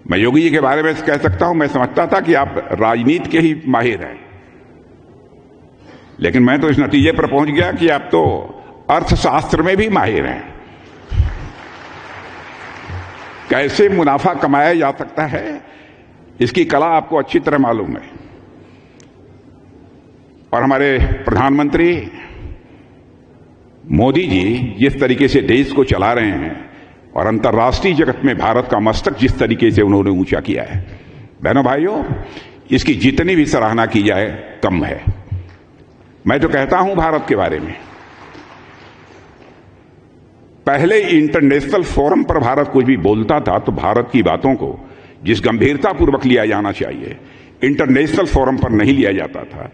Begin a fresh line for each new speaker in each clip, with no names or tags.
मैं योगी जी के बारे में कह सकता हूं, मैं समझता था कि आप राजनीति के ही माहिर हैं, लेकिन मैं तो इस नतीजे पर पहुंच गया कि आप तो अर्थशास्त्र में भी माहिर हैं। कैसे मुनाफा कमाया जा सकता है, इसकी कला आपको अच्छी तरह मालूम है। और हमारे प्रधानमंत्री मोदी जी जिस तरीके से देश को चला रहे हैं और अंतर्राष्ट्रीय जगत में भारत का मस्तक जिस तरीके से उन्होंने ऊंचा किया है, बहनों भाइयों, इसकी जितनी भी सराहना की जाए कम है। मैं तो कहता हूं भारत के बारे में, पहले इंटरनेशनल फोरम पर भारत कुछ भी बोलता था तो भारत की बातों को जिस गंभीरतापूर्वक लिया जाना चाहिए, इंटरनेशनल फोरम पर नहीं लिया जाता था।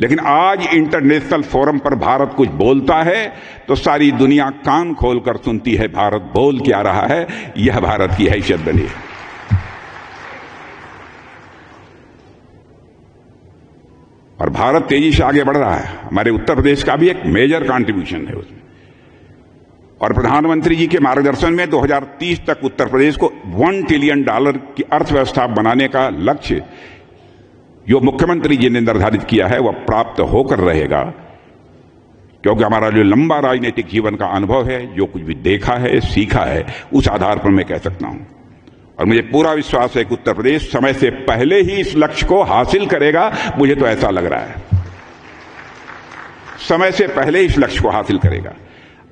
लेकिन आज इंटरनेशनल फोरम पर भारत कुछ बोलता है तो सारी दुनिया कान खोलकर सुनती है भारत बोल क्या रहा है। यह भारत की हैसियत बनी है। और भारत तेजी से आगे बढ़ रहा है। हमारे उत्तर प्रदेश का भी एक मेजर कंट्रीब्यूशन है उसमें। और प्रधानमंत्री जी के मार्गदर्शन में 2030 तक उत्तर प्रदेश को $1 ट्रिलियन की अर्थव्यवस्था बनाने का लक्ष्य जो मुख्यमंत्री जी ने निर्धारित किया है वह प्राप्त होकर रहेगा, क्योंकि हमारा जो लंबा राजनीतिक जीवन का अनुभव है, जो कुछ भी देखा है, सीखा है, उस आधार पर मैं कह सकता हूं। और मुझे पूरा विश्वास है कि उत्तर प्रदेश समय से पहले ही इस लक्ष्य को हासिल करेगा। मुझे तो ऐसा लग रहा है, समय से पहले इस लक्ष्य को हासिल करेगा।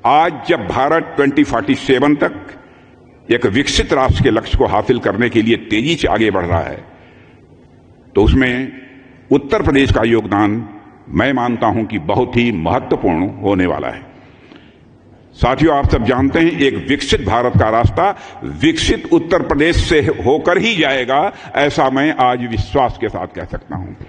आज जब भारत 2047 तक एक विकसित राष्ट्र के लक्ष्य को हासिल करने के लिए तेजी से आगे बढ़ रहा है, तो उसमें उत्तर प्रदेश का योगदान मैं मानता हूं कि बहुत ही महत्वपूर्ण होने वाला है। साथियों, आप सब जानते हैं एक विकसित भारत का रास्ता विकसित उत्तर प्रदेश से होकर ही जाएगा, ऐसा मैं आज विश्वास के साथ कह सकता हूं।